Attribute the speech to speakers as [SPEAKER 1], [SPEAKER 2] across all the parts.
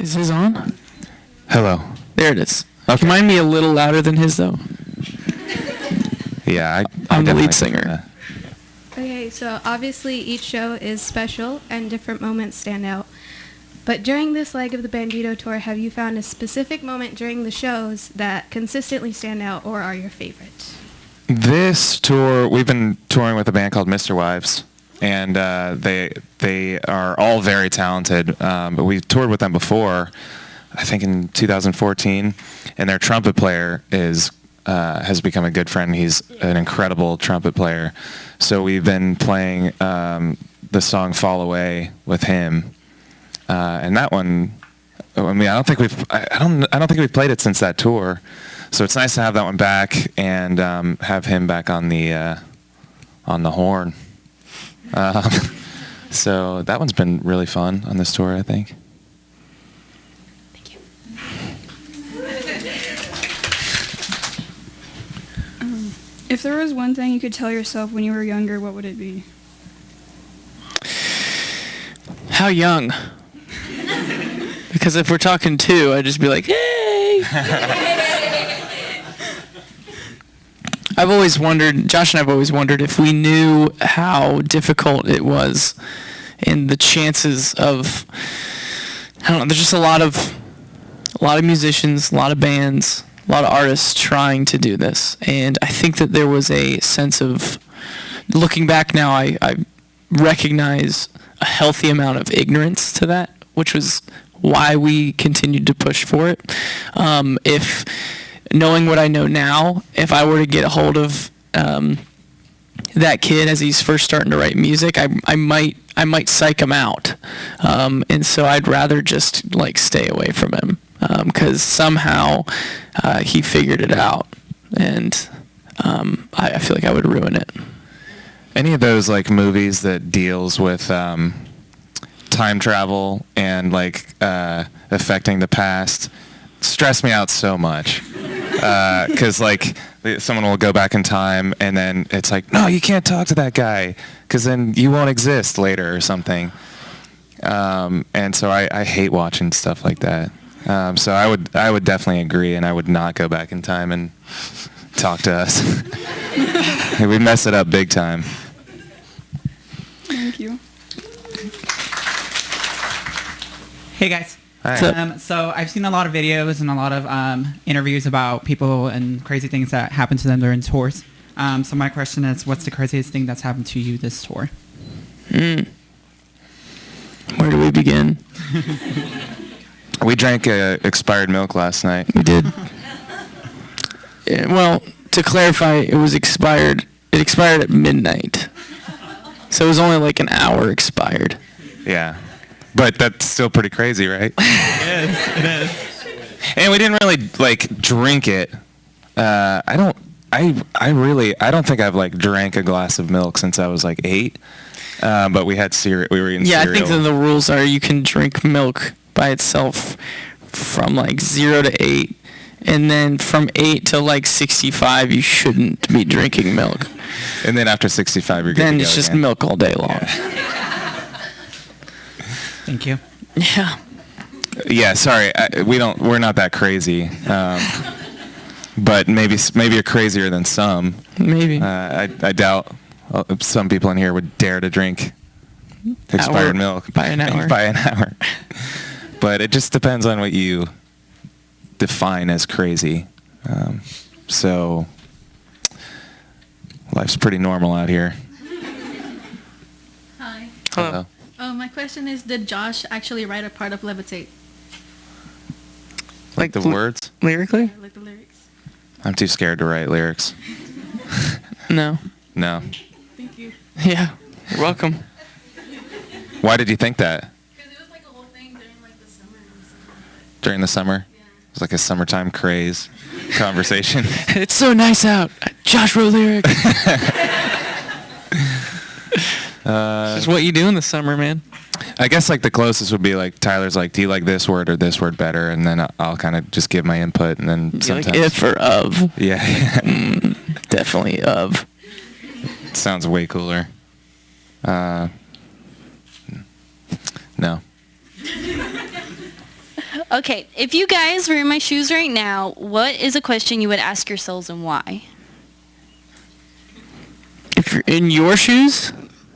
[SPEAKER 1] Is his on?
[SPEAKER 2] Hello.
[SPEAKER 1] There it is. Okay. Mine be a little louder than his, though.
[SPEAKER 2] Yeah,
[SPEAKER 1] I'm the lead singer.
[SPEAKER 3] Okay, so obviously each show is special and different moments stand out. But during this leg of the Bandito tour, have you found a specific moment during the shows that consistently stand out or are your favorite?
[SPEAKER 2] This tour, we've been touring with a band called Mr. Wives, and they are all very talented. But we toured with them before, I think in 2014, and their trumpet player has become a good friend. He's an incredible trumpet player. So we've been playing the song "Fall Away" with him, and that one. I mean, I don't think we've played it since that tour. So it's nice to have that one back and have him back on the horn. So that one's been really fun on this tour, I think.
[SPEAKER 3] Thank you.
[SPEAKER 4] If there was one thing you could tell yourself when you were younger, what would it be?
[SPEAKER 1] How young? Because if we're talking 2, I'd just be like, hey! I've always wondered, Josh and I've always wondered if we knew how difficult it was and the chances of, I don't know, there's just a lot of musicians, a lot of bands, a lot of artists trying to do this. And I think that there was a sense of, looking back now, I recognize a healthy amount of ignorance to that, which was why we continued to push for it. If knowing what I know now, if I were to get a hold of that kid as he's first starting to write music, I might psych him out, and so I'd rather just like stay away from him because somehow he figured it out, and I feel like I would ruin it.
[SPEAKER 2] Any of those like movies that deals with time travel and like affecting the past stress me out so much. Because like someone will go back in time and then it's like, no, you can't talk to that guy because then you won't exist later or something. And so I hate watching stuff like that. So I would definitely agree, and I would not go back in time and talk to us. We mess it up big time.
[SPEAKER 4] Thank you.
[SPEAKER 5] Hey guys.
[SPEAKER 2] Hi.
[SPEAKER 5] So I've seen a lot of videos and a lot of interviews about people and crazy things that happen to them during tours. So my question is, what's the craziest thing that's happened to you this tour?
[SPEAKER 1] Where do we begin?
[SPEAKER 2] We drank expired milk last night.
[SPEAKER 1] We did. Yeah, well, to clarify, it was expired. It expired at midnight. So it was only like an hour expired.
[SPEAKER 2] Yeah. But that's still pretty crazy, right?
[SPEAKER 5] It is.
[SPEAKER 2] And we didn't really like drink it. I don't think I've like drank a glass of milk since I was like 8. But we had cereal. We were eating cereal.
[SPEAKER 1] Yeah, I think that the rules are you can drink milk by itself from like 0 to 8, and then from 8 to like 65 you shouldn't be drinking milk.
[SPEAKER 2] And then after 65 you're good.
[SPEAKER 1] Then
[SPEAKER 2] to
[SPEAKER 1] it's
[SPEAKER 2] go
[SPEAKER 1] just
[SPEAKER 2] again.
[SPEAKER 1] milk all day long.
[SPEAKER 2] Yeah.
[SPEAKER 5] Thank you.
[SPEAKER 1] Yeah.
[SPEAKER 2] Yeah, sorry, we're not that crazy, but maybe you're crazier than some.
[SPEAKER 1] Maybe.
[SPEAKER 2] I doubt some people in here would dare to drink expired milk
[SPEAKER 1] by an hour.
[SPEAKER 2] By an hour. But it just depends on what you define as crazy. So life's pretty normal out here.
[SPEAKER 6] Hi.
[SPEAKER 1] Hello.
[SPEAKER 6] My question is, did Josh actually write a part of Levitate?
[SPEAKER 2] Like the words?
[SPEAKER 1] Lyrically?
[SPEAKER 6] Like the lyrics?
[SPEAKER 2] I'm too scared to write lyrics.
[SPEAKER 1] No.
[SPEAKER 2] No.
[SPEAKER 6] Thank you.
[SPEAKER 1] Yeah. You're welcome.
[SPEAKER 2] Why did you think that?
[SPEAKER 6] Because it was like a whole thing during like the summer and stuff.
[SPEAKER 2] During the summer?
[SPEAKER 6] Yeah.
[SPEAKER 2] It was like a summertime craze conversation.
[SPEAKER 1] It's so nice out. Josh wrote lyrics. It's just what you do in the summer, man.
[SPEAKER 2] I guess like the closest would be like Tyler's like, do you like this word or this word better? And then I'll kind of just give my input, and then sometimes
[SPEAKER 1] Like if or of.
[SPEAKER 2] Yeah.
[SPEAKER 1] Definitely of.
[SPEAKER 2] It sounds way cooler. No.
[SPEAKER 7] Okay, if you guys were in my shoes right now, what is a question you would ask yourselves and why?
[SPEAKER 1] If you're in your shoes,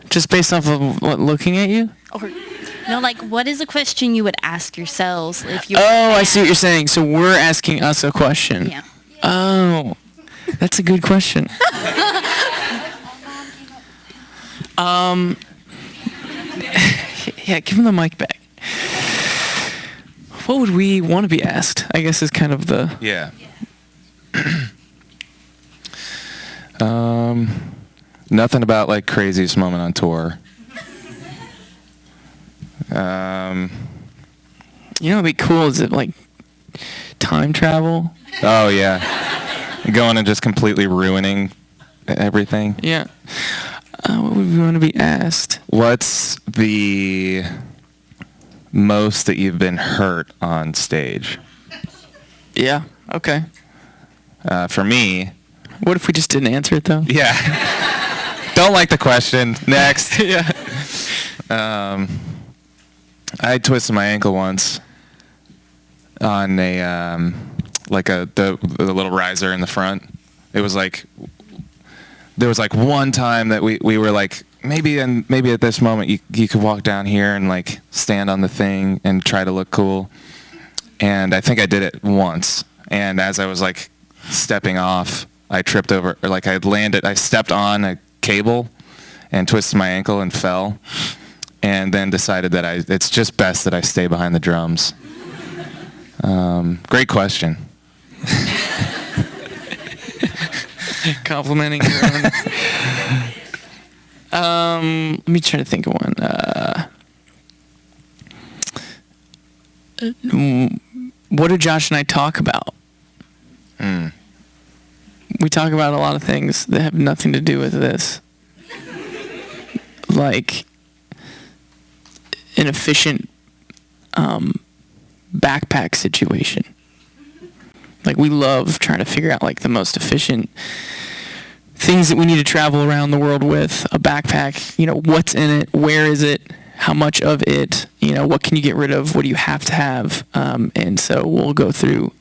[SPEAKER 1] just based off of what, looking at you?
[SPEAKER 7] Or, no, like, what is a question you would ask yourselves if you?
[SPEAKER 1] Oh, I see what you're saying. So we're asking us a question.
[SPEAKER 7] Yeah.
[SPEAKER 1] Oh, that's a good question. Yeah, give him the mic back. What would we want to be asked? I guess is kind of the.
[SPEAKER 2] Yeah. Nothing about like craziest moment on tour.
[SPEAKER 1] You know, what'd be cool is it like time travel.
[SPEAKER 2] Oh yeah, going and just completely ruining everything.
[SPEAKER 1] Yeah. What would we want to be asked?
[SPEAKER 2] What's the most that you've been hurt on stage?
[SPEAKER 1] Yeah. Okay.
[SPEAKER 2] For me,
[SPEAKER 1] What if we just didn't answer it though?
[SPEAKER 2] yeah. Don't like the question. Next.
[SPEAKER 1] Yeah.
[SPEAKER 2] I twisted my ankle once on a the little riser in the front. It was like there was like one time that we were like maybe at this moment you could walk down here and like stand on the thing and try to look cool. And I think I did it once. And as I was like stepping off, I tripped over, or like I stepped on a cable and twisted my ankle and fell. And then decided that it's just best that I stay behind the drums. Great question.
[SPEAKER 1] Complimenting your own. Let me try to think of one. What do Josh and I talk about? We talk about a lot of things that have nothing to do with this. Like an efficient backpack situation. Like we love trying to figure out like the most efficient things that we need to travel around the world with. A backpack, you know, what's in it, where is it, how much of it, you know, what can you get rid of, what do you have to have, and so we'll go through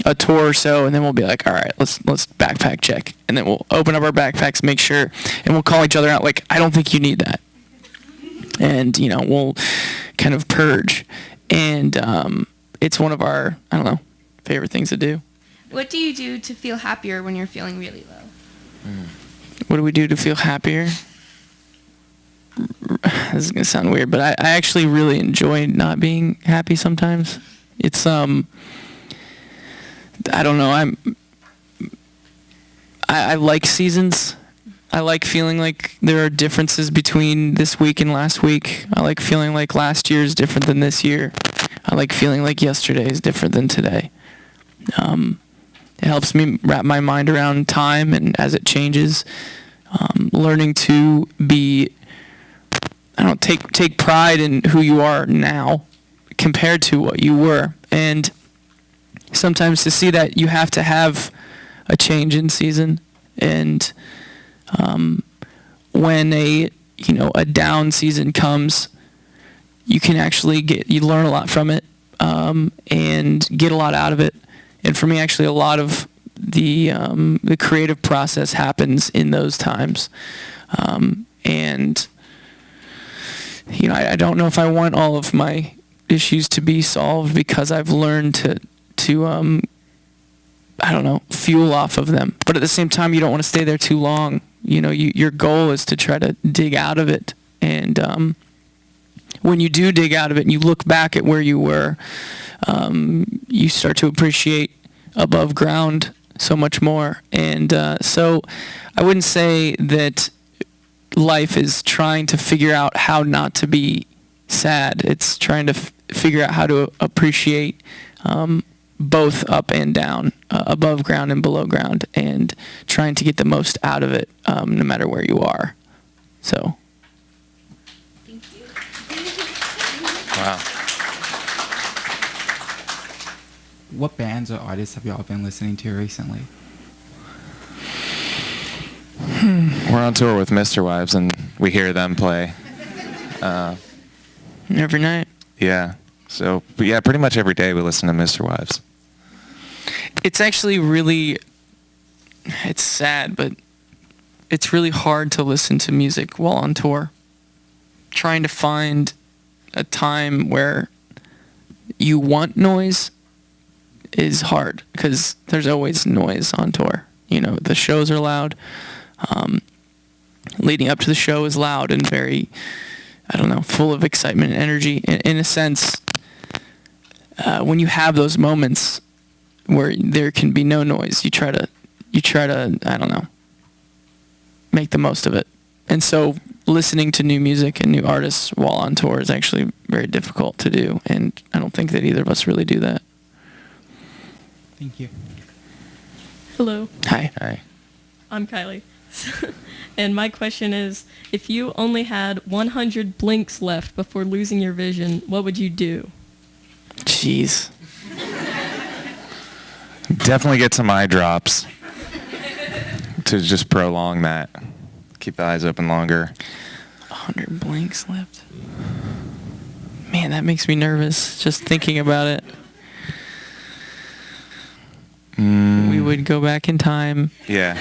[SPEAKER 1] a tour or so, and then we'll be like, all right, let's backpack check, and then we'll open up our backpacks, make sure, and we'll call each other out like, I don't think you need that, and you know, we'll kind of purge, and it's one of our, I don't know, favorite things to do.
[SPEAKER 8] What do you do to feel happier when you're feeling really low?
[SPEAKER 1] What do we do to feel happier? This is gonna sound weird, but I actually really enjoy not being happy sometimes. It's I don't know. I like seasons. I like feeling like there are differences between this week and last week. I like feeling like last year is different than this year. I like feeling like yesterday is different than today. It helps me wrap my mind around time and as it changes. Learning to be, take pride in who you are now compared to what you were. And sometimes to see that you have to have a change in season. And when a down season comes, you can actually you learn a lot from it and get a lot out of it. And for me, actually, a lot of the creative process happens in those times. And I don't know if I want all of my issues to be solved because I've learned to fuel off of them. But at the same time, you don't want to stay there too long. Your goal is to try to dig out of it. And when you do dig out of it and you look back at where you were, you start to appreciate above ground so much more. And so I wouldn't say that life is trying to figure out how not to be sad. It's trying to figure out how to appreciate both up and down, above ground and below ground, and trying to get the most out of it no matter where you are. So.
[SPEAKER 7] Thank you.
[SPEAKER 2] Wow.
[SPEAKER 9] What bands or artists have y'all been listening to recently?
[SPEAKER 2] We're on tour with Mr. Wives, and we hear them play.
[SPEAKER 1] Every night.
[SPEAKER 2] Yeah. So, but yeah, pretty much every day we listen to Mr. Wives.
[SPEAKER 1] It's actually really, it's sad, but it's really hard to listen to music while on tour. Trying to find a time where you want noise is hard because there's always noise on tour. You know, the shows are loud. Leading up to the show is loud and very, I don't know, full of excitement and energy. In a sense, when you have those moments where there can be no noise, you try to, I don't know, make the most of it. And so listening to new music and new artists while on tour is actually very difficult to do. And I don't think that either of us really do that.
[SPEAKER 9] Thank you.
[SPEAKER 6] Hello,
[SPEAKER 1] Hi.
[SPEAKER 2] Hi.
[SPEAKER 6] I'm Kylie. And my question is, if you only had 100 blinks left before losing your vision, what would you do?
[SPEAKER 1] Jeez.
[SPEAKER 2] Definitely get some eye drops to just prolong that. Keep the eyes open longer.
[SPEAKER 1] 100 blinks left. Man, that makes me nervous just thinking about it. We would go back in time.
[SPEAKER 2] Yeah.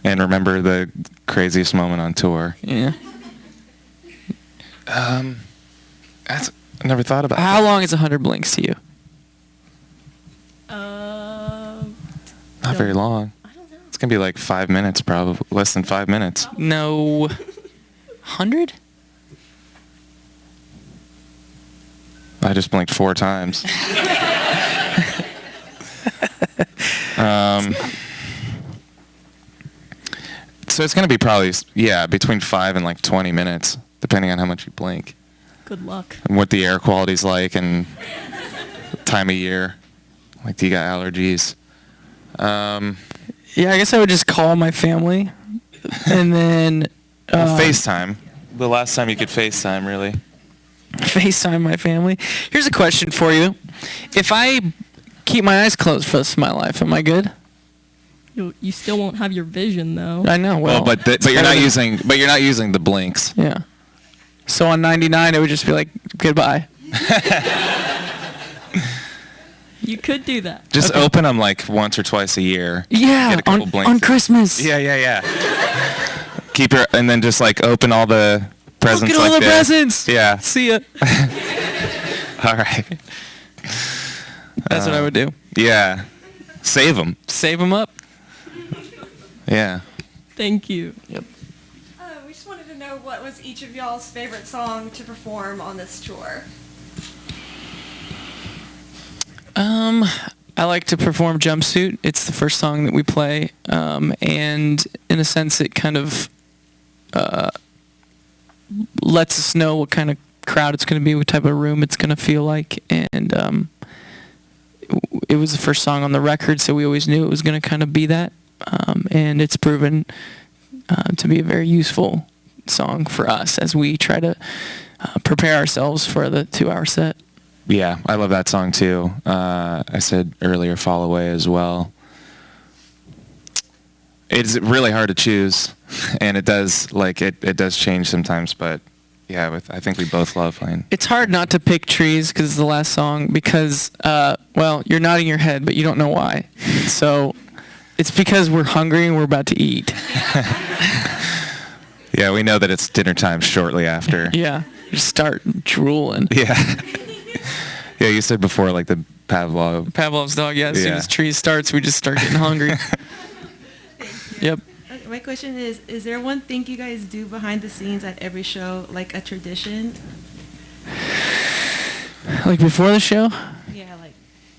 [SPEAKER 2] And remember the craziest moment on tour.
[SPEAKER 1] Yeah.
[SPEAKER 2] That's, I never thought about
[SPEAKER 1] How
[SPEAKER 2] that.
[SPEAKER 1] long is 100 blinks to you?
[SPEAKER 2] Not very long.
[SPEAKER 6] I don't know.
[SPEAKER 2] It's going to be like 5 minutes, probably. Less than 5 minutes.
[SPEAKER 1] No. 100?
[SPEAKER 2] I just blinked 4 times. So it's going to be probably, yeah, between 5 and like 20 minutes, depending on how much you blink.
[SPEAKER 6] Good luck.
[SPEAKER 2] And what the air quality's like and time of year. Like, do you got allergies?
[SPEAKER 1] Yeah, I guess I would just call my family. And then...
[SPEAKER 2] FaceTime. The last time you could FaceTime, really.
[SPEAKER 1] FaceTime my family. Here's a question for you. If I keep my eyes closed for the rest of my life, am I good?
[SPEAKER 6] You still won't have your vision, though.
[SPEAKER 1] I know. Well,
[SPEAKER 2] but you're not using the blinks.
[SPEAKER 1] Yeah. So on 99, it would just be like, goodbye.
[SPEAKER 6] You could do that.
[SPEAKER 2] Just open them like once or twice a year.
[SPEAKER 1] Yeah,
[SPEAKER 2] Get a couple blinks.
[SPEAKER 1] on Christmas.
[SPEAKER 2] Yeah. Keep your, and then just like open all the presents.
[SPEAKER 1] Look at all
[SPEAKER 2] like
[SPEAKER 1] the
[SPEAKER 2] this.
[SPEAKER 1] presents.
[SPEAKER 2] Yeah.
[SPEAKER 1] See ya.
[SPEAKER 2] All right.
[SPEAKER 1] That's what I would do.
[SPEAKER 2] Yeah. Save them.
[SPEAKER 1] Save them up.
[SPEAKER 2] Yeah.
[SPEAKER 6] Thank you.
[SPEAKER 1] Yep.
[SPEAKER 10] We just wanted to know what was each of y'all's favorite song to perform on this tour.
[SPEAKER 1] I like to perform Jumpsuit. It's the first song that we play, and in a sense, it kind of lets us know what kind of crowd it's going to be, what type of room it's going to feel like, and it was the first song on the record, so we always knew it was going to kind of be that, and it's proven to be a very useful song for us as we try to prepare ourselves for the 2-hour set.
[SPEAKER 2] Yeah, I love that song too. I said earlier, Fall Away as well. It's really hard to choose, and it does change sometimes, but yeah, I think we both love playing.
[SPEAKER 1] It's hard not to pick Trees because it's the last song because, well, you're nodding your head, but you don't know why. So it's because we're hungry and we're about to eat.
[SPEAKER 2] Yeah, we know that it's dinner time shortly after.
[SPEAKER 1] Yeah, you start drooling.
[SPEAKER 2] Yeah. Yeah, you said before, like the
[SPEAKER 1] Pavlov's dog, yeah. As soon
[SPEAKER 2] Yeah.
[SPEAKER 1] as Trees starts, we just start getting hungry. Yep.
[SPEAKER 10] Okay, my question is there one thing you guys do behind the scenes at every show, like a tradition?
[SPEAKER 1] Like before the show?
[SPEAKER 10] Yeah, like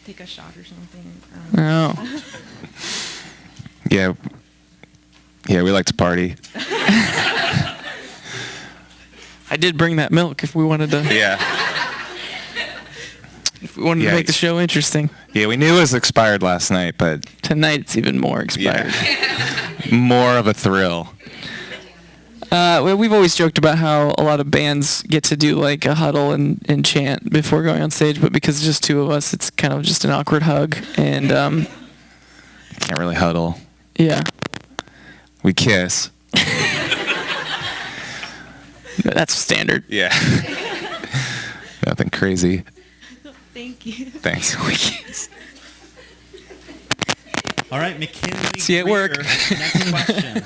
[SPEAKER 10] take a shot or something.
[SPEAKER 1] Oh.
[SPEAKER 2] Yeah, we like to party.
[SPEAKER 1] I did bring that milk if we wanted to.
[SPEAKER 2] Yeah.
[SPEAKER 1] If we wanted to make the show interesting.
[SPEAKER 2] Yeah, we knew it was expired last night, but
[SPEAKER 1] Tonight it's even more expired.
[SPEAKER 2] more of a thrill.
[SPEAKER 1] Well, we've always joked about how a lot of bands get to do like a huddle and chant before going on stage, but because it's just two of us, it's kind of just an awkward hug. And
[SPEAKER 2] Can't really huddle.
[SPEAKER 1] yeah.
[SPEAKER 2] We kiss.
[SPEAKER 1] That's standard.
[SPEAKER 2] Yeah. Nothing crazy.
[SPEAKER 10] Thank you.
[SPEAKER 2] Thanks.
[SPEAKER 11] All right, McKinley.
[SPEAKER 1] See you at work.
[SPEAKER 11] Greer, Next question.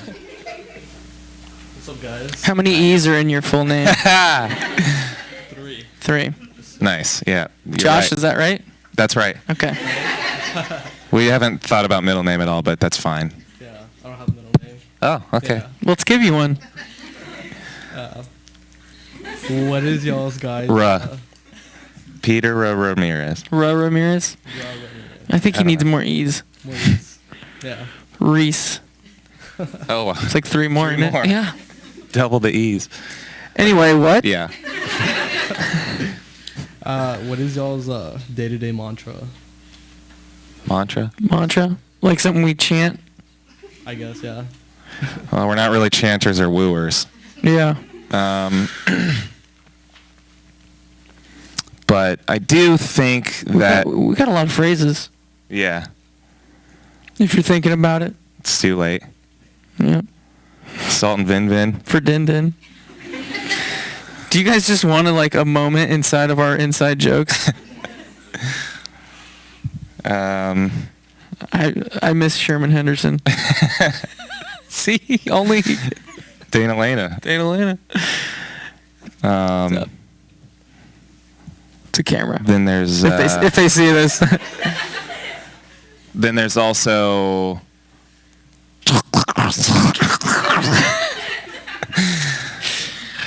[SPEAKER 11] What's up, guys?
[SPEAKER 1] How many E's are in your full name?
[SPEAKER 11] 3.
[SPEAKER 1] 3.
[SPEAKER 2] Nice. Yeah. You're
[SPEAKER 1] Josh,
[SPEAKER 2] right.
[SPEAKER 1] is that right?
[SPEAKER 2] That's right.
[SPEAKER 1] Okay.
[SPEAKER 2] We haven't thought about middle name at all, but that's fine.
[SPEAKER 11] Yeah, I don't have a middle name.
[SPEAKER 2] Oh, okay.
[SPEAKER 11] Yeah.
[SPEAKER 1] Let's give you one.
[SPEAKER 11] What is y'all's guys?
[SPEAKER 2] Peter Ramirez.
[SPEAKER 1] Ramirez? I think he needs more E's.
[SPEAKER 11] More E's. Yeah.
[SPEAKER 1] Reese.
[SPEAKER 2] Oh,
[SPEAKER 1] It's like 3 more, isn't it?
[SPEAKER 2] more.
[SPEAKER 1] Yeah.
[SPEAKER 2] double the E's.
[SPEAKER 1] Anyway, what?
[SPEAKER 2] Yeah.
[SPEAKER 11] What is y'all's day-to-day mantra?
[SPEAKER 2] Mantra?
[SPEAKER 1] Mantra? Like something we chant?
[SPEAKER 11] I guess, yeah.
[SPEAKER 2] Well, we're not really chanters or wooers.
[SPEAKER 1] Yeah.
[SPEAKER 2] But I do think that...
[SPEAKER 1] We got a lot of phrases,
[SPEAKER 2] Yeah.
[SPEAKER 1] if you're thinking about it.
[SPEAKER 2] It's too late.
[SPEAKER 1] Yeah.
[SPEAKER 2] Salt and Vin Vin.
[SPEAKER 1] For Din Din. Do you guys just want like a moment inside of our inside jokes?
[SPEAKER 2] Um,
[SPEAKER 1] I miss Sherman Henderson. See, only
[SPEAKER 2] Dana Lena.
[SPEAKER 1] to camera.
[SPEAKER 2] Then there's...
[SPEAKER 1] If they see this.
[SPEAKER 2] Then there's also...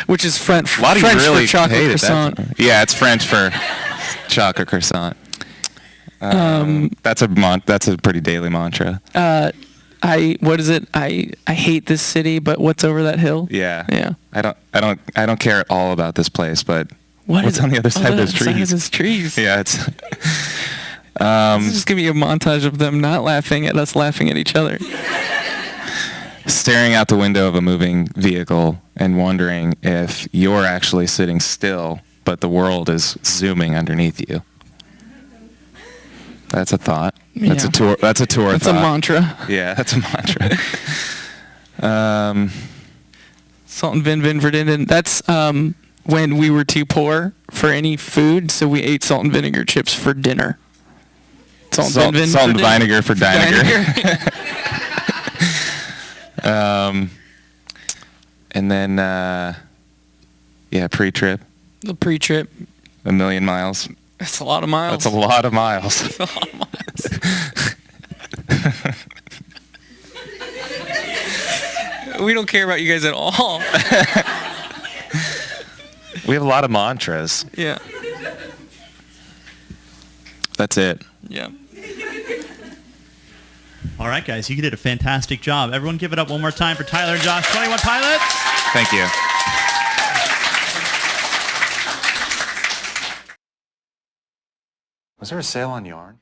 [SPEAKER 1] Which is French
[SPEAKER 2] Why do you really
[SPEAKER 1] for chocolate
[SPEAKER 2] hate it?
[SPEAKER 1] croissant.
[SPEAKER 2] Yeah, it's French for chocolate croissant. That's a pretty daily mantra.
[SPEAKER 1] What is it? I hate this city, but what's over that hill?
[SPEAKER 2] Yeah.
[SPEAKER 1] Yeah.
[SPEAKER 2] I don't care at all about this place, but
[SPEAKER 1] What
[SPEAKER 2] what's
[SPEAKER 1] is
[SPEAKER 2] on the other side of those
[SPEAKER 1] side of
[SPEAKER 2] trees?
[SPEAKER 1] those trees?
[SPEAKER 2] Yeah, it's...
[SPEAKER 1] This is just gonna be a montage of them not laughing at us laughing at each other.
[SPEAKER 2] staring out the window of a moving vehicle and wondering if you're actually sitting still, but the world is zooming underneath you. That's a thought. That's
[SPEAKER 1] Yeah.
[SPEAKER 2] a tour. That's a tour.
[SPEAKER 1] That's
[SPEAKER 2] thought.
[SPEAKER 1] a mantra.
[SPEAKER 2] Yeah, that's a mantra.
[SPEAKER 1] Salt and Vin Vin for Din Din. That's when we were too poor for any food, so we ate salt and vinegar chips for dinner. Salt and
[SPEAKER 2] vinegar for vinegar. And then, yeah, pre-trip.
[SPEAKER 1] The pre-trip.
[SPEAKER 2] 1,000,000 miles.
[SPEAKER 1] That's a lot of miles.
[SPEAKER 2] That's a lot of miles.
[SPEAKER 1] That's a lot of miles. We don't care about you guys at all.
[SPEAKER 2] We have a lot of mantras.
[SPEAKER 1] Yeah.
[SPEAKER 2] That's it.
[SPEAKER 1] Yeah.
[SPEAKER 11] All right, guys, you did a fantastic job. Everyone give it up one more time for Tyler and Josh, 21 Pilots.
[SPEAKER 2] Thank you.
[SPEAKER 12] Was there a sale on yarn?